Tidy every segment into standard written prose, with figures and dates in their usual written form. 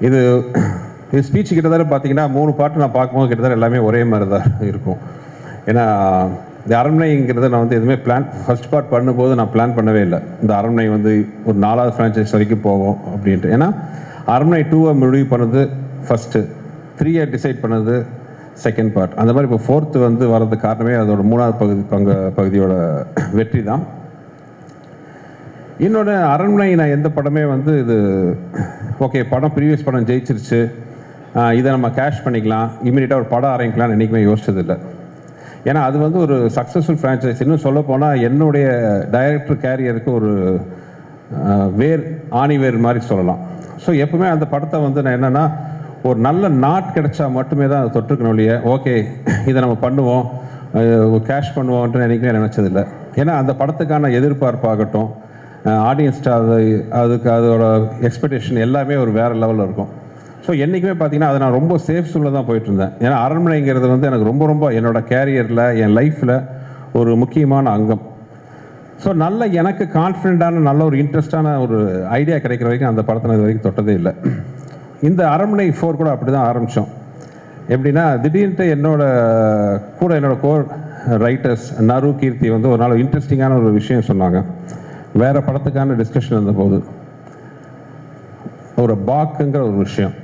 இது ஸ்பீச் கிட்டத்தட்ட பார்த்தீங்கன்னா 3 பாட்டு நான் பார்க்கும்போது கிட்டத்தட்ட எல்லாமே ஒரே மாதிரி தான் இருக்கும். ஏன்னா இந்த அரண்மனைங்கிறத நான் வந்து எதுவுமே ஃபர்ஸ்ட் பார்ட் பண்ணும்போது நான் பிளான் பண்ணவே இல்லை. இந்த அரண்மனை வந்து ஒரு 4வது ஃப்ரான்ச்சைஸ் வரைக்கும் போவோம் அப்படின்ட்டு. ஏன்னா அரண்மனை 2 முடிவு பண்ணது ஃபஸ்ட்டு, 3 டிசைட் பண்ணது செகண்ட் பார்ட். அந்த மாதிரி இப்போ 4th வந்து வர்றதுக்கு காரணமே அதோட 3வது பகுதியோட வெற்றி தான். இன்னொன்று, அரண்மனை நான் எந்த படமே வந்து இது ஓகே படம் ப்ரீவியஸ் படம் ஜெயிச்சிருச்சு, இதை நம்ம கேஷ் பண்ணிக்கலாம், இமீடியட்டாக ஒரு படம் ஆரம்பிக்கலாம்னு என்றைக்குமே யோசிச்சதில்லை. ஏன்னா அது வந்து ஒரு சக்ஸஸ்ஃபுல் ஃப்ரான்ச்சைஸ். இன்னும் சொல்லப்போனால் என்னுடைய டைரக்டர் கேரியருக்கு ஒரு ஆணிவேர் மாதிரி சொல்லலாம். ஸோ எப்பவுமே அந்த படத்தை வந்து நான் என்னென்னா ஒரு நல்ல நாட் கிடைச்சா மட்டுமே தான் அதை தொற்றுக்கணும் இல்லையா, ஓகே இதை நம்ம பண்ணுவோம் கேஷ் பண்ணுவோன்ட்டு என்றைக்குமே நினச்சதில்லை. ஏன்னா அந்த படத்துக்கான எதிர்பார்ப்பாகட்டும், ஆடியன்ஸ்ட்டு அதுக்கு அதோட எக்ஸ்பெக்டேஷன் எல்லாமே ஒரு வேறு லெவலில் இருக்கும். ஸோ என்றைக்குமே பார்த்தீங்கன்னா அதை நான் ரொம்ப சேஃப் சூழலில் தான் போயிட்டுருந்தேன். ஏன்னா அரண்மனைங்கிறது வந்து எனக்கு ரொம்ப ரொம்ப என்னோடய கேரியரில் என் லைஃப்பில் ஒரு முக்கியமான அங்கம். ஸோ நல்ல எனக்கு கான்ஃபிடென்ட்டான நல்ல ஒரு இன்ட்ரெஸ்டான ஒரு ஐடியா கிடைக்கிற வரைக்கும் அந்த படத்தை நான் இது வரைக்கும் தொட்டதே இல்லை. இந்த அரண்மனை 4 கூட அப்படி தான் ஆரம்பித்தோம். எப்படின்னா திடீர்னுட்டு என்னோட கோர் ரைட்டர்ஸ் நரு, கீர்த்தி வந்து ஒரு நாள் இன்ட்ரெஸ்டிங்கான ஒரு விஷயம் சொன்னாங்க. வேறு படத்துக்கான டிஸ்கஷன் இருந்தபோது ஒரு பாக்குங்கிற ஒரு விஷயம்,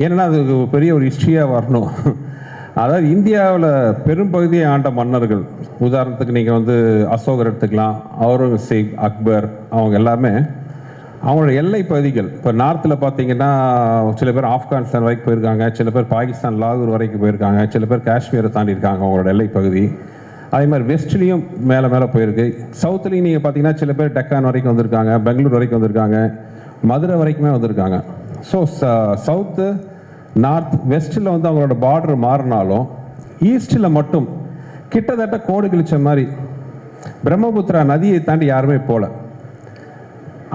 ஏன்னா அதுக்கு பெரிய ஒரு ஹிஸ்ட்ரியாக வரணும். அதாவது இந்தியாவில் பெரும்பகுதியை ஆண்ட மன்னர்கள், உதாரணத்துக்கு நீங்கள் வந்து அசோகர் எடுத்துக்கலாம், அவுரங்கசீப், அக்பர், அவங்க எல்லாமே அவங்களோட எல்லை பகுதிகள். இப்போ நார்த்தில் பார்த்தீங்கன்னா சில பேர் ஆப்கானிஸ்தான் வரைக்கும் போயிருக்காங்க, சில பேர் பாகிஸ்தான் லாகூர் வரைக்கும் போயிருக்காங்க, சில பேர் காஷ்மீரை தாண்டி இருக்காங்க அவங்களோட எல்லை பகுதி. அதே மாதிரி வெஸ்ட்லேயும் மேலே போயிருக்கு. சவுத்துலேயும் நீங்கள் பார்த்தீங்கன்னா சில பேர் டெக்கான் வரைக்கும் வந்திருக்காங்க, பெங்களூர் வரைக்கும் வந்திருக்காங்க, மதுரை வரைக்குமே வந்திருக்காங்க. ஸோ சவுத்து, நார்த், வெஸ்ட்டில் வந்து அவங்களோட பார்டர் மாறினாலும் ஈஸ்டில் மட்டும் கிட்டத்தட்ட கோடு கிழிச்ச மாதிரி பிரம்மபுத்திரா நதியை தாண்டி யாருமே போகல.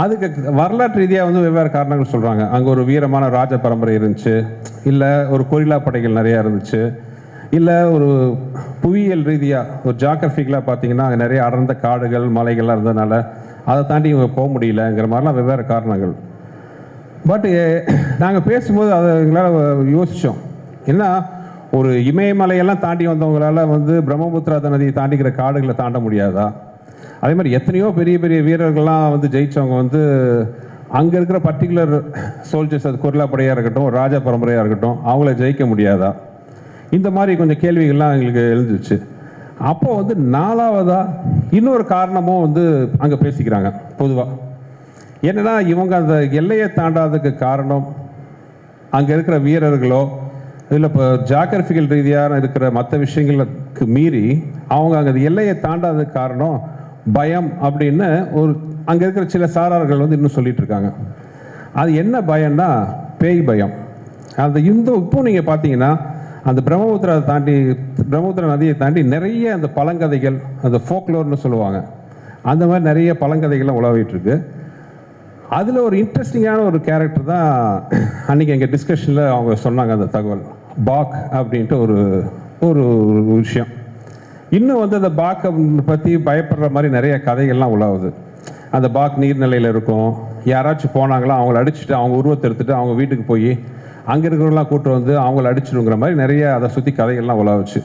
அதுக்கு வரலாற்று ரீதியாக வந்து வெவ்வேறு காரணங்கள் சொல்கிறாங்க. அங்கே ஒரு வீரமான ராஜ பரம்பரை இருந்துச்சு, இல்லை ஒரு கொரில்லா படைகள் நிறையா இருந்துச்சு, இல்லை ஒரு புவியியல் ரீதியாக ஒரு ஜியாகிரபிக்கலாக பார்த்தீங்கன்னா அங்கே நிறைய அடர்ந்த காடுகள் மலைகள்லாம் இருந்ததுனால அதை தாண்டி இவங்க போக முடியலங்கிற மாதிரிலாம் வெவ்வேறு காரணங்கள். பட் நாங்கள் பேசும்போது அதை எங்களால் யோசித்தோம், ஏன்னா ஒரு இமயமலையெல்லாம் தாண்டி வந்தவங்களால் வந்து பிரம்மபுத்திரா நதியை தாண்டிக்கிற காடுகளை தாண்ட முடியாதா? அதே மாதிரி எத்தனையோ பெரிய பெரிய வீரர்கள்லாம் வந்து ஜெயித்தவங்க வந்து அங்கே இருக்கிற பர்டிகுலர் சோல்ஜர்ஸ், அது கொரில்லா படையாக இருக்கட்டும், ராஜா பரம்பரையாக இருக்கட்டும், அவங்கள ஜெயிக்க முடியாதா? இந்த மாதிரி கொஞ்சம் கேள்விகள்லாம் எங்களுக்கு எழுந்துச்சு. அப்போது வந்து 4வதாக இன்னொரு காரணமும் வந்து அங்கே பேசிக்கிறாங்க பொதுவாக. என்னென்னா இவங்க அந்த எல்லையை தாண்டாததுக்கு காரணம் அங்கே இருக்கிற வீரர்களோ இல்லை இப்போ ஜியாகிரபிக்கல் ரீதியாக இருக்கிற மற்ற விஷயங்களுக்கு மீறி அவங்க அங்கே எல்லையை தாண்டாததுக்கு காரணம் பயம் அப்படின்னு ஒரு அங்கே இருக்கிற சில சாரார்கள் வந்து இன்னும் சொல்லிட்டு இருக்காங்க. அது என்ன பயம்னா பேய் பயம். அந்த இப்போ நீங்கள் பார்த்தீங்கன்னா அந்த பிரம்மபுத்திரா நதியை தாண்டி நிறைய அந்த பழங்கதைகள், அந்த ஃபோக்லோர்னு சொல்லுவாங்க, அந்த மாதிரி நிறைய பழங்கதைகள்லாம் உலாவிட்டு இருக்கு. அதில் ஒரு இன்ட்ரெஸ்டிங்கான ஒரு கேரக்டர் தான் அன்றைக்கி எங்கள் டிஸ்கஷனில் அவங்க சொன்னாங்க அந்த தகவல், பாக் அப்படின்ட்டு ஒரு விஷயம். இன்னும் வந்து அந்த பாக்கை பற்றி பயப்படுற மாதிரி நிறைய கதைகள்லாம் உலாவுது. அந்த பாக் நீர்நிலையில் இருக்கும், யாராச்சும் போனாங்களோ அவங்கள அடிச்சுட்டு அவங்க உருவத்தை எடுத்துகிட்டு அவங்க வீட்டுக்கு போய் அங்கே இருக்கிறவங்களாம் கூட்டு வந்து அவங்கள அடிச்சிடுங்கிற மாதிரி நிறைய அதை சுற்றி கதைகள்லாம் உலாவுச்சு.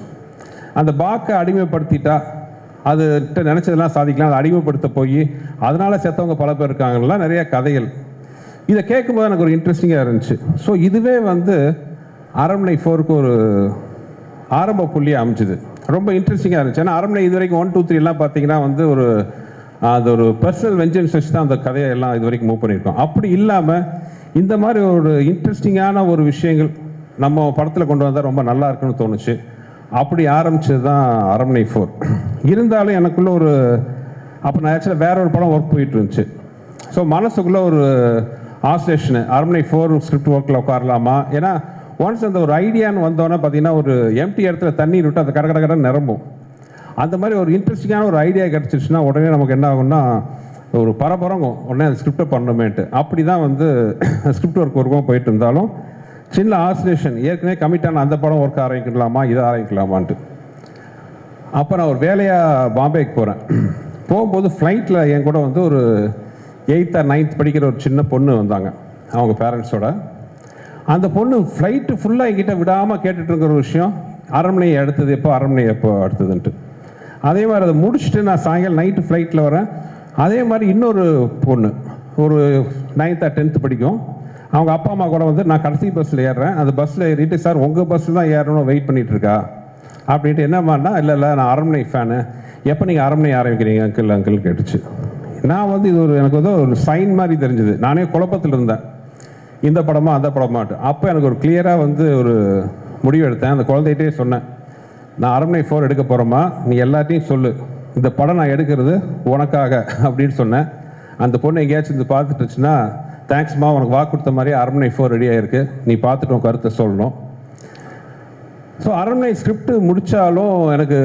அந்த பாக்கை அடிமைப்படுத்திட்டா அது நினச்சதெல்லாம் சாதிக்கலாம், அதை அடிமைப்படுத்த போய் அதனால் செத்தவங்க பல பேர் இருக்காங்கலாம் நிறைய கதைகள். இதை கேட்கும்போது எனக்கு ஒரு இன்ட்ரெஸ்டிங்காக இருந்துச்சு. ஸோ இதுவே வந்து அரண்மனை 4க்கு ஒரு ஆரம்ப புள்ளியாக அமைஞ்சுது. ரொம்ப இன்ட்ரெஸ்டிங்காக இருந்துச்சு. ஏன்னா அரண்மனை இது வரைக்கும் 1, 2, 3 எல்லாம் பார்த்தீங்கன்னா வந்து அது ஒரு பர்சனல் வெஞ்சன்ஸ் வச்சு தான் அந்த கதையை எல்லாம் இது வரைக்கும் மூவ் பண்ணியிருக்கோம். அப்படி இல்லாமல் இந்த மாதிரி ஒரு இன்ட்ரெஸ்டிங்கான ஒரு விஷயங்கள் நம்ம படத்தில் கொண்டு வந்தால் ரொம்ப நல்லா இருக்குன்னு தோணுச்சு. அப்படி ஆரம்பிச்சது தான் அரண்மனை 4. இருந்தாலும் எனக்குள்ள அப்போ நான் ஆக்சுவலாக வேற ஒரு படம் ஒர்க் போயிட்டு இருந்துச்சு. ஸோ மனசுக்குள்ளே ஒரு ஆசோசியேஷனு, அரண்மனை 4 ஸ்கிரிப்ட் ஒர்க்கில் உட்காரலாமா? ஏன்னா ஒன்ஸ் அந்த ஒரு ஐடியான்னு வந்தோன்னே பார்த்தீங்கன்னா ஒரு எம்டி இடத்துல தண்ணீர் விட்டு அது கடை நிரம்பும். அந்த மாதிரி ஒரு இன்ட்ரெஸ்டிங்கான ஒரு ஐடியா கிடச்சிருச்சுன்னா உடனே நமக்கு என்ன ஆகும்னா ஒரு பரபரங்கும், உடனே அந்த ஸ்கிரிப்டை பண்ணணுமேன்ட்டு. அப்படி தான் வந்து ஸ்கிரிப்ட் ஒர்க்கும் போயிட்டு இருந்தாலும் சின்ன ஆசோசியேஷன், ஏற்கனவே கமிட்டான அந்த படம் ஒர்க் ஆரம்பிக்கலாமா இதை ஆரம்பிக்கலாமான்ட்டு. அப்போ நான் ஒரு வேலையாக பாம்பேக்கு போகிறேன். போகும்போது ஃப்ளைட்டில் என் கூட வந்து ஒரு 8th or 9th படிக்கிற ஒரு சின்ன பொண்ணு வந்தாங்க அவங்க பேரண்ட்ஸோட. அந்த பொண்ணு ஃப்ளைட்டு ஃபுல்லாக என்கிட்ட விடாமல் கேட்டுட்டு இருக்கிற ஒரு விஷயம், அரண்மனை அடுத்தது எப்போ, அரண்மனை எப்போ அடுத்ததுன்ட்டு. அதே மாதிரி அதை முடிச்சுட்டு நான் சாயங்காலம் நைட்டு ஃப்ளைட்டில் வரேன். அதே மாதிரி இன்னொரு பொண்ணு ஒரு 9th or 10th படிக்கும். அவங்க அப்பா அம்மா கூட வந்து நான் கடைசி பஸ்ஸில் ஏறுறேன். அந்த பஸ்ஸில் ஏறிட்டு, சார் உங்கள் பஸ்ஸில் தான் ஏறணும், வெயிட் பண்ணிகிட்ருக்கா அப்படின்ட்டு. என்னம்மாண்ணா, இல்லை நான் அரண்மனை ஃபேனு, எப்போ நீங்கள் அரண்மனை ஆரம்பிக்கிறீங்க அங்கிள் கேட்டுச்சு. நான் வந்து இது எனக்கு வந்து ஒரு சைன் மாதிரி தெரிஞ்சுது. நானே குழப்பத்தில் இருந்தேன், இந்த படமா அந்த படமாட்டு. அப்போ எனக்கு ஒரு கிளியராக வந்து ஒரு முடிவு எடுத்தேன். அந்த குழந்தைகிட்டே சொன்னேன், நான் அரண்மனை 4 எடுக்க போகிறோமா, நீ எல்லாத்தையும் சொல்லு, இந்த படம் நான் எடுக்கிறது உனக்காக அப்படின்னு சொன்னேன். அந்த பொண்ணு எங்கேயாச்சும் இது பார்த்துட்டுச்சுன்னா, தேங்க்ஸ்மா, உனக்கு வாக்கு கொடுத்த மாதிரியே அரண்மனை 4 ரெடியாக இருக்குது, நீ பார்த்துட்டு உன் கருத்தை சொல்லணும். ஸோ அரண்மனை ஸ்கிரிப்ட் முடித்தாலும் எனக்கு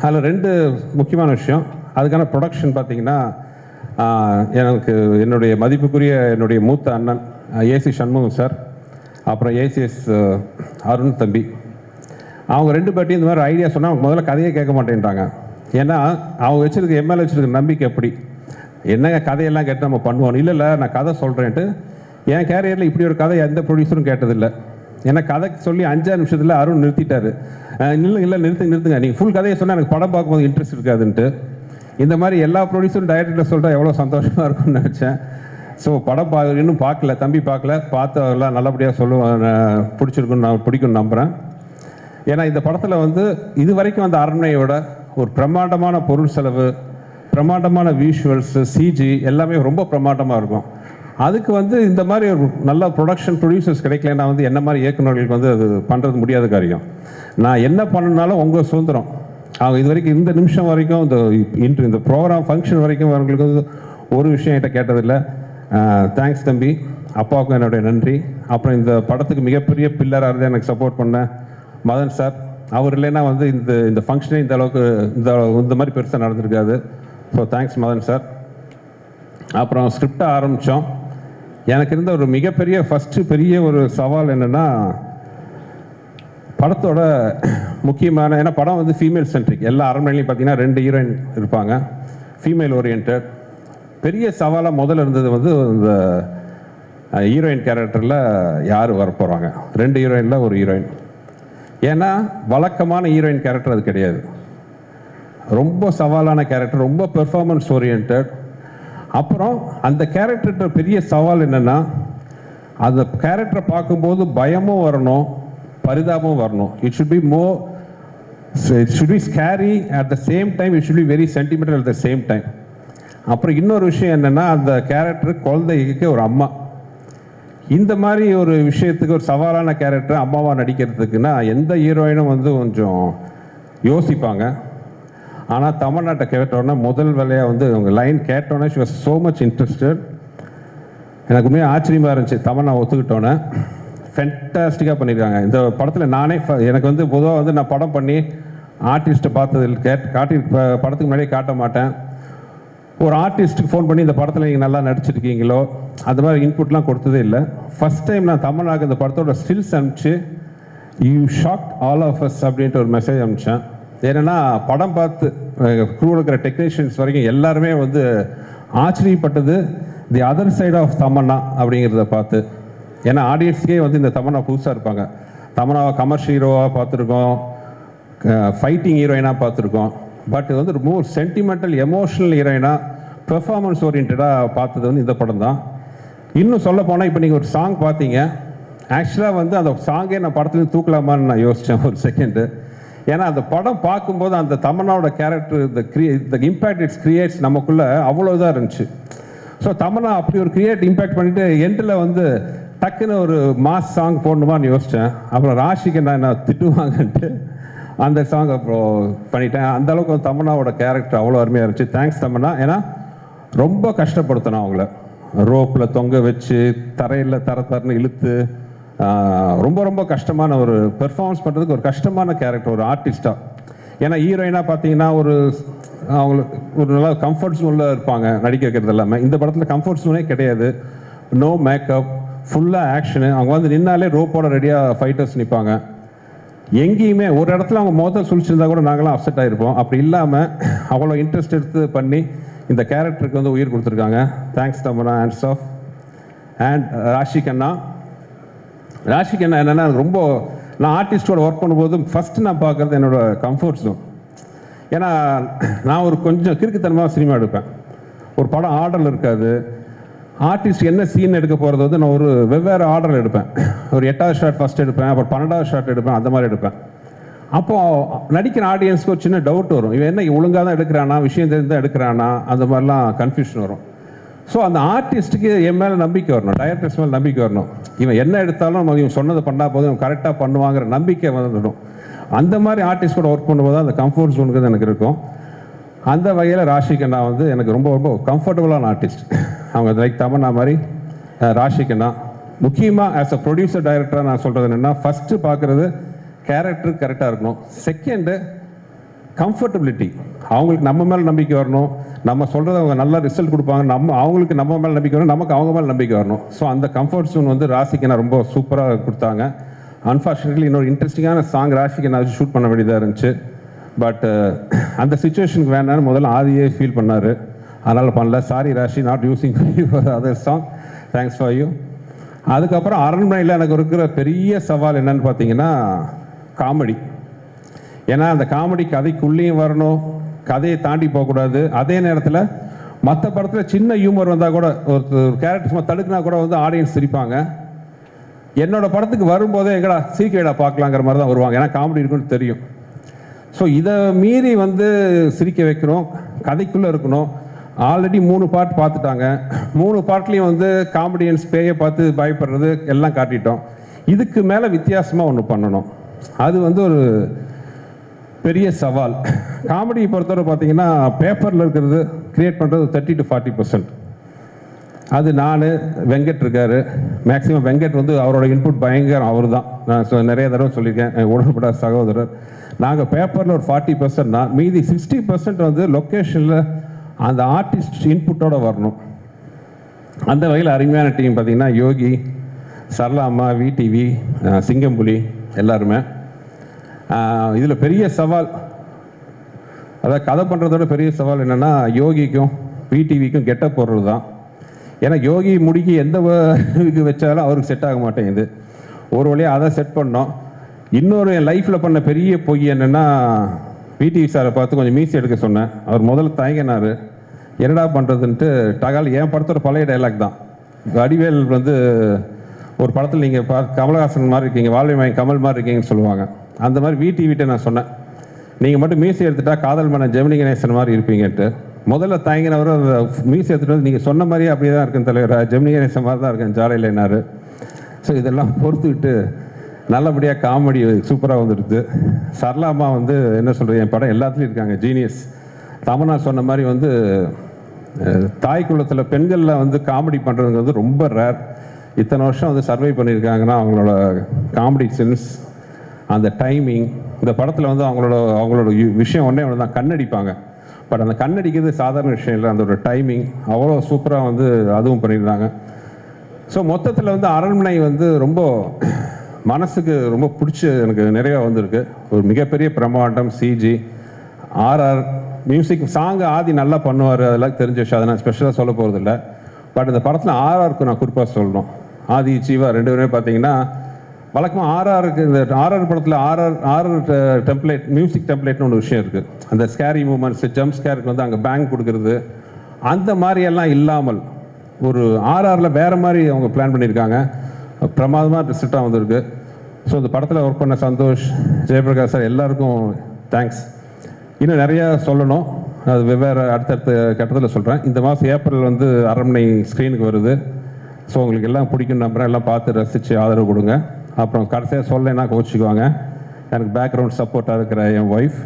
அதில் 2 முக்கியமான விஷயம். அதுக்கான ப்ரொடக்ஷன் பார்த்திங்கன்னா, எனக்கு என்னுடைய மதிப்புக்குரிய என்னுடைய மூத்த அண்ணன் ஏசி சண்முகம் சார், அப்புறம் ஏசிஎஸ் அருண் தம்பி, அவங்க 2 பேர்ட்டையும் இந்த மாதிரி ஐடியா சொன்னால் அவங்க முதல்ல கதையே கேட்க மாட்டேன்ட்டாங்க. ஏன்னா அவங்க வச்சுருக்க எம்எல்ஏ வச்சுருக்க நம்பிக்கை எப்படி, என்னங்க கதையெல்லாம் கேட்டு நம்ம பண்ணுவோம். இல்லை நான் கதை சொல்கிறேன்ட்டு. என் கேரியரில் இப்படி ஒரு கதை எந்த ப்ரொடியூசரும் கேட்டதில்லை. ஏன்னா கதை சொல்லி 5 நிமிஷத்தில் அருண் நிறுத்திட்டாரு. இல்லை நிறுத்துங்க, நீங்கள் ஃபுல் கதையை சொன்னால் எனக்கு படம் பார்க்கும்போது இன்ட்ரெஸ்ட் இருக்காதுன்ட்டு. இந்த மாதிரி எல்லா ப்ரொடியூசரும் டைரக்டர் சொல்லிட்டா எவ்வளோ சந்தோஷமாக இருக்கும்னு நினச்சேன். ஸோ படம் இன்னும் பார்க்கல, தம்பி பார்க்கல, பார்த்து எல்லாம் நல்லபடியாக பிடிச்சிருக்குன்னு நான் பிடிக்கும்னு நம்புகிறேன். ஏன்னா இந்த படத்தில் வந்து இது வரைக்கும் அந்த அரண்மனையோட ஒரு பிரம்மாண்டமான பொருள் செலவு, பிரம்மாண்டமான விஷுவல்ஸு, சிஜி எல்லாமே ரொம்ப பிரம்மாண்டமாக இருக்கும். அதுக்கு வந்து இந்த மாதிரி ஒரு நல்ல ப்ரொடக்ஷன் ப்ரொடியூசர்ஸ் கிடைக்கலன்னா வந்து என்ன மாதிரி இயக்குநர்களுக்கு வந்து அது பண்ணுறது முடியாத காரியம். நான் என்ன பண்ணனாலும் உங்கள் சுதந்திரம். அவங்க இது வரைக்கும் இந்த நிமிஷம் வரைக்கும் இந்த ப்ரோக்ராம் ஃபங்க்ஷன் வரைக்கும் அவங்களுக்கு வந்து ஒரு விஷயம் என்கிட்ட கேட்டதில்லை. தேங்க்ஸ் தம்பி, அப்பாவுக்கும் என்னுடைய நன்றி. அப்புறம் இந்த படத்துக்கு மிகப்பெரிய பில்லராக இருந்து எனக்கு சப்போர்ட் பண்ண மதன் சார், அவர் இல்லைன்னா வந்து இந்த ஃபங்க்ஷனே இந்த அளவுக்கு இந்த மாதிரி பெருசாக நடந்திருக்காது. So thanks Madan sir. அப்புறம் ஸ்கிரிப்டை ஆரம்பித்தோம். எனக்கு இருந்த ஒரு மிகப்பெரிய பெரிய ஒரு சவால் என்னென்னா, படத்தோட முக்கியமான, ஏன்னா படம் வந்து ஃபீமேல் சென்ட்ரிக். எல்லா அரண்மனையிலையும் பார்த்தீங்கன்னா 2 ஹீரோயின் இருப்பாங்க, ஃபீமேல் ஓரியன்ட். பெரிய சவாலாக முதல்ல இருந்தது வந்து இந்த ஹீரோயின் கேரக்டரில் யார் வரப்போகிறாங்க, 2 ஹீரோயினில் ஒரு ஹீரோயின். ஏன்னா வழக்கமான ஹீரோயின் கேரக்டர் அது கிடையாது, ரொம்ப சவாலான கேரக்டர், ரொம்ப பெர்ஃபார்மன்ஸ் ஓரியன்ட். அப்புறம் அந்த கேரக்டர்கிட்ட பெரிய சவால் என்னென்னா, அந்த கேரக்டரை பார்க்கும்போது பயமும் வரணும், பரிதாபமும் வரணும். It should be scary at the same time, it should be very sentimental at the same time. அப்புறம் இன்னொரு விஷயம் என்னென்னா, அந்த கேரக்டர் குழந்தைக்கு ஒரு அம்மா. இந்த மாதிரி ஒரு விஷயத்துக்கு ஒரு சவாலான கேரக்டர் அம்மாவாக நடிக்கிறதுக்குன்னா எந்த ஹீரோயினும் வந்து கொஞ்சம் யோசிப்பாங்க. ஆனால் தமிழ்நாட்டை கேட்டோன்னா முதல் வேலையாக வந்து அவங்க லைன் கேட்டோன்னே she was so much interested. எனக்கு உண்மையாக ஆச்சரியமாக இருந்துச்சு. தமிழ் நான் ஒத்துக்கிட்டோன்னே ஃபென்டாஸ்டிக்காக பண்ணியிருக்காங்க இந்த படத்தில். நானே எனக்கு வந்து பொதுவாக வந்து நான் படம் பண்ணி ஆர்டிஸ்ட்டை பார்த்ததில் படத்துக்கு முன்னாடியே காட்ட மாட்டேன். ஒரு ஆர்டிஸ்ட்டுக்கு ஃபோன் பண்ணி இந்த படத்தில் நீங்கள் நல்லா நடிச்சிருக்கீங்களோ அந்த மாதிரி இன்புட்லாம் கொடுத்ததே இல்லை. ஃபஸ்ட் டைம் நான் தமிழ்நாடு இந்த படத்தோட ஸ்டில்ஸ் அனுப்பிச்சு you shocked all of us அப்படின்ட்டு ஒரு மெசேஜ் அனுப்பிச்சேன். ஏன்னா படம் பார்த்து க்ரூ இருக்கிற டெக்னீஷியன்ஸ் வரைக்கும் எல்லாருமே வந்து ஆச்சரியப்பட்டது the other side of Tamannaah அப்படிங்கிறத பார்த்து. ஏன்னா ஆடியன்ஸ்க்கே வந்து இந்த தமன்னா புதுசாக இருப்பாங்க. தமன்னாவை கமர்ஷியல் ஹீரோவாக பார்த்துருக்கோம், ஃபைட்டிங் ஹீரோயினாக பார்த்துருக்கோம். பட் இது வந்து ரொம்ப ஒரு சென்டிமெண்டல் எமோஷனல் ஹீரோயினாக பெர்ஃபார்மன்ஸ் ஓரியன்டாக பார்த்தது வந்து இந்த படம் தான். இன்னும் சொல்ல போனால் இப்போ நீங்கள் ஒரு சாங் பார்த்தீங்க, ஆக்சுவலாக வந்து அந்த சாங்கே நான் படத்துலேருந்து தூக்கலாமான்னு நான் யோசித்தேன் ஒரு செகண்டு. ஏன்னா அந்த படம் பார்க்கும்போது அந்த தமன்னாவோட கேரக்டர் இந்த இம்பேக்ட் இட்ஸ் கிரியேட்ஸ் நமக்குள்ளே அவ்வளோதான் இருந்துச்சு. ஸோ தமன்னா அப்படி ஒரு இம்பேக்ட் பண்ணிவிட்டு எண்டில் வந்து டக்குன்னு ஒரு மாஸ் சாங் போடணுமான்னு யோசித்தேன். அப்புறம் ராஷிக்கு நான் திட்டுவாங்கன்ட்டு அந்த சாங் அப்புறம் பண்ணிட்டேன். அந்தளவுக்கு தமன்னாவோட கேரக்டர் அவ்வளோ அருமையாக இருந்துச்சு. தேங்க்ஸ் தமன்னா. ஏன்னா ரொம்ப கஷ்டப்படுத்தினோம் அவங்கள, ரோப்பில் தொங்க வச்சு தரையில் தரன்னு இழுத்து ரொம்ப ரொம்ப கஷ்டமான ஒரு பெர்ஃபார்மன்ஸ் பண்ணுறதுக்கு ஒரு கஷ்டமான கேரக்டர் ஒரு ஆர்டிஸ்டாக. ஏன்னா ஹீரோயினாக பார்த்தீங்கன்னா அவங்களுக்கு ஒரு நல்லா கம்ஃபர்ட் ஜோனில் இருப்பாங்க நடிக்க வைக்கிறது எல்லாமே. இந்த படத்தில் கம்ஃபர்ட் ஜோனே கிடையாது, நோ மேக்கப், ஃபுல்லாக ஆக்ஷனு. அவங்க வந்து நின்னாலே ரோப்போட ரெடியாக ஃபைட்டர்ஸ் நிற்பாங்க. எங்கேயுமே ஒரு இடத்துல அவங்க மொதல் சுழிச்சிருந்தா கூட நாங்களாம் அப்செட் ஆகிருப்போம். அப்படி இல்லாமல் அவ்வளோ இன்ட்ரெஸ்ட் எடுத்து பண்ணி இந்த கேரக்டருக்கு வந்து உயிர் கொடுத்துருக்காங்க. Thanks Tamannaah, hands off. And Rashi Khanna, Rashi Khanna என்னென்னா ரொம்ப நான் ஆர்டிஸ்டோட ஒர்க் பண்ணும்போது ஃபஸ்ட்டு நான் பார்க்குறது என்னோடய கம்ஃபர்ட் ஜோன். ஏன்னா நான் ஒரு கொஞ்சம் கிறுக்குத்தனமாக சினிமா எடுப்பேன். ஒரு படம் ஆர்டரில் இருக்காது. ஆர்டிஸ்ட் என்ன சீன் எடுக்க போகிறது வந்து நான் ஒரு வெவ்வேறு ஆர்டரில் எடுப்பேன். ஒரு 8வது ஷாட் ஃபஸ்ட் எடுப்பேன், அப்புறம் 12வது ஷாட் எடுப்பேன், அந்த மாதிரி எடுப்பேன். அப்போது நடிக்கிற ஆடியன்ஸ்க்கு ஒரு சின்ன டவுட் வரும், இவன் என்ன ஒழுங்காக தான் எடுக்கிறானா, விஷயம் தெரிஞ்சு தான் எடுக்கிறானா, அந்த மாதிரிலாம் கன்ஃபியூஷன் வரும். ஸோ அந்த ஆர்டிஸ்ட்டுக்கு என் மேலே நம்பிக்கை வரணும், டைரக்டர்ஸ் மேலே நம்பிக்கை வரணும். இவன் என்ன எடுத்தாலும் நம்ம இவன் சொன்னதை பண்ணால் போதும், இவன் கரெக்டாக பண்ணுவாங்கிற நம்பிக்கை வந்துடும். அந்த மாதிரி ஆர்டிஸ்டோட ஒர்க் பண்ணும்போது அந்த கம்ஃபர்ட் ஜோனுக்கு எனக்கு இருக்கும். அந்த வகையில் ராஷிகண்ணா வந்து எனக்கு ரொம்ப ரொம்ப கம்ஃபர்டபுளான ஆர்டிஸ்ட். அவங்க லைக் தமன்னா மாதிரி ராஷிகண்ணா. முக்கியமாக ஆஸ் அ ப்ரொடியூசர் டைரக்டராக நான் சொல்கிறது என்னென்னா, ஃபஸ்ட்டு பார்க்குறது கேரக்டர் கரெக்டாக இருக்கணும். Second comfortability. அவங்களுக்கு நம்ம மேலே நம்பிக்கை வரணும். நம்ம சொல்கிறது அவங்க நல்லா ரிசல்ட் கொடுப்பாங்க. அவங்களுக்கு நம்ம மேலே நம்பிக்கை வரணும், நமக்கு அவங்க மேலே நம்பிக்கை வரணும். ஸோ அந்த கம்ஃபர்ட் ஜோன் வந்து ராஷிகண்ணா ரொம்ப சூப்பராக கொடுத்தாங்க. அன்ஃபார்ச்சுனேட்லி இன்னொரு இன்ட்ரெஸ்டிங்கான சாங் ராஷிகண்ணா ஷூட் பண்ண வேண்டியதாக இருந்துச்சு. பட் அந்த சுச்சுவேஷனுக்கு வேணான்னு முதல்ல ஆதியே ஃபீல் பண்ணார். அதனால் பண்ணல. Sorry Raashi, not using for other song. Thanks for you. அதுக்கப்புறம் அரண்மனையில் எனக்கு இருக்கிற பெரிய சவால் என்னன்னு பார்த்தீங்கன்னா காமெடி. ஏன்னா அந்த காமெடி கதைக்குள்ளேயும் வரணும், கதையை தாண்டி போகக்கூடாது. அதே நேரத்தில் மற்ற படத்தில் சின்ன ஹியூமர் வந்தால் கூட ஒரு கேரக்டர்ஸ் தடுக்குனா கூட வந்து ஆடியன்ஸ் சிரிப்பாங்க. என்னோடய படத்துக்கு வரும்போதே எங்கடா சீக்கிரடா பார்க்கலாங்கிற மாதிரி தான் வருவாங்க, ஏன்னா காமெடி இருக்குன்னு தெரியும். ஸோ இதை மீறி வந்து சிரிக்க வைக்கணும், கதைக்குள்ளே இருக்கணும். ஆல்ரெடி 3 பார்ட் பார்த்துட்டாங்க. 3 பார்ட்லேயும் வந்து காமெடியன்ஸ் பேயை பார்த்து பயப்படுறது எல்லாம் காட்டிட்டோம். இதுக்கு மேலே வித்தியாசமாக ஒன்று பண்ணணும். அது வந்து ஒரு பெரிய சவால். காமெடியை பொறுத்தவரை பார்த்தீங்கன்னா பேப்பரில் இருக்கிறது க்ரியேட் பண்ணுறது 30 to 40%. அது நான், வெங்கட் இருக்கார். மேக்ஸிமம் வெங்கட் வந்து அவரோட இன்புட் பயங்கரம். அவர் தான் நான் நிறைய தடவை சொல்லியிருக்கேன், உடன்படாத சகோதரர். நாங்கள் பேப்பரில் ஒரு 40% தான், மீதி 60% வந்து லொக்கேஷனில் அந்த ஆர்டிஸ்ட் இன்புட்டோடு வரணும். அந்த வகையில் அருமையான டீம் பார்த்திங்கன்னா யோகி, சரளா அம்மா, விடிவி, சிங்கம்புலி எல்லாருமே. இதில் பெரிய சவால், அதாவது கதை பண்ணுறதோட பெரிய சவால் என்னென்னா யோகிக்கும் விடிவிக்கும் கெட்டப் போடுறது தான். ஏன்னா யோகி முடிக்கு எந்த இதுக்கு வச்சாலும் அவருக்கு செட் ஆக மாட்டேங்குது. ஒரு வழியாக அதை செட் பண்ணோம். இன்னொரு என் லைஃப்பில் பண்ண பெரிய பொய் என்னென்னா, விடிவி சாரை பார்த்து கொஞ்சம் மீசி எடுக்க சொன்னேன். அவர் முதல்ல தயங்கினார், என்னடா பண்ணுறதுன்ட்டு. டகால் என் படத்தோட பழைய டைலாக் தான். வடிவேல் வந்து ஒரு படத்தில் நீங்கள் கமலஹாசன் மாதிரி இருக்கீங்க, வாழ்வை கமல் மாதிரி இருக்கீங்கன்னு சொல்லுவாங்க. அந்த மாதிரி விடிவிட்ட நான் சொன்னேன், நீங்கள் மட்டும் மீசி எடுத்துட்டா காதல் மன ஜெமினி கணேசன் மாதிரி இருப்பீங்கன்ட்டு. முதல்ல தயங்கினவர் அந்த மீசி எடுத்துகிட்டு வந்து நீங்கள் சொன்ன மாதிரியே அப்படியே தான் இருக்குன்னு தலைவர், ஜெமினி கணேசன் மாதிரி தான் இருக்கேன் ஜாலையில் என்னார். ஸோ இதெல்லாம் பொறுத்துக்கிட்டு நல்லபடியாக காமெடி சூப்பராக வந்துடுது. சரளாமா வந்து என்ன சொல்கிறது, என் படம் எல்லாத்துலேயும் இருக்காங்க, ஜீனியஸ். தமன்னா சொன்ன மாதிரி வந்து தாய் குலத்தில் பெண்களில் வந்து காமெடி பண்ணுறதுங்க வந்து ரொம்ப ரேர். இத்தனை வருஷம் வந்து சர்வை பண்ணியிருக்காங்கன்னா அவங்களோட காமெடி சென்ஸ், அந்த டைமிங். இந்த படத்தில் வந்து அவங்களோட விஷயம் ஒன்றே ஒன்று தான், கண்ணடிப்பாங்க. பட் அந்த கண்ணடிக்கிறது சாதாரண விஷயம் இல்லை, அதோட டைமிங் அவ்வளோ சூப்பராக வந்து அதுவும் பண்ணியிருந்தாங்க. ஸோ மொத்தத்தில் வந்து அரண்மனை வந்து ரொம்ப மனசுக்கு ரொம்ப பிடிச்ச எனக்கு நிறையா வந்திருக்கு. ஒரு மிகப்பெரிய பிரம்மாண்டம், சிஜி, ஆர்ஆர் மியூசிக், சாங் ஆதி நல்லா பண்ணுவார், அதெல்லாம் தெரிஞ்ச விஷயம், அதை நான் ஸ்பெஷலாக சொல்ல போகிறது இல்லை. பட் இந்த படத்தில் ஆர்ஆருக்கு நான் குறிப்பாக சொல்லணும். ஆதி ஜீவா 2 பேருமே பார்த்தீங்கன்னா வழக்கமாக ஆர்ஆருக்கு, இந்த ஆர்ஆர் படத்தில் ஆர்ஆர் டெம்ப்ளேட், மியூசிக் டெம்ப்ளேட்னு ஒரு விஷயம் இருக்குது. அந்த ஸ்கேரி மூமெண்ட்ஸ், ஜம்ப் ஸ்கேருக்கு வந்து அங்கே பேங்க் கொடுக்குறது, அந்த மாதிரியெல்லாம் இல்லாமல் ஒரு ஆர்ஆரில் வேறு மாதிரி அவங்க பிளான் பண்ணியிருக்காங்க. பிரமாதமாக ரிசல்ட்டாக வந்திருக்கு. ஸோ இந்த படத்தில் ஒர்க் பண்ண சந்தோஷ், ஜெயபிரகாஷ் சார் எல்லாருக்கும் தேங்க்ஸ். இன்னும் நிறையா சொல்லணும், அது வெவ்வேறு அடுத்தடுத்த கட்டத்தில் சொல்கிறேன். இந்த மாதம் ஏப்ரல் வந்து அரண்மனை ஸ்க்ரீனுக்கு வருது. ஸோ உங்களுக்கு எல்லாம் பிடிக்கும் நம்புறேன், எல்லாம் பார்த்து ரசித்து ஆதரவு கொடுங்க. அப்புறம் கடைசியாக சொல்லலைன்னா கோச்சிக்குவாங்க. எனக்கு பேக்ரவுண்ட் சப்போர்ட்டாக இருக்கிற என் ஒய்ஃப்,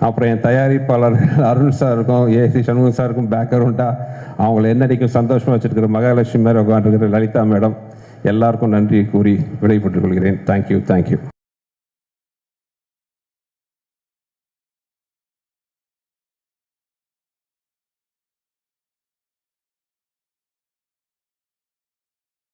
அப்புறம் என் தயாரிப்பாளர் அருண் சாருக்கும் ஏசி சண்முகம் சாருக்கும் பேக்ரவுண்டாக அவங்கள என்னடிக்கும் சந்தோஷமாக வச்சுருக்கிற மகாலட்சுமி மேலே உட்காந்துருக்கிற லலிதா மேடம், எல்லாருக்கும் நன்றி கூறி விடைபெற்றுக் கொள்கிறேன். தேங்க்யூ.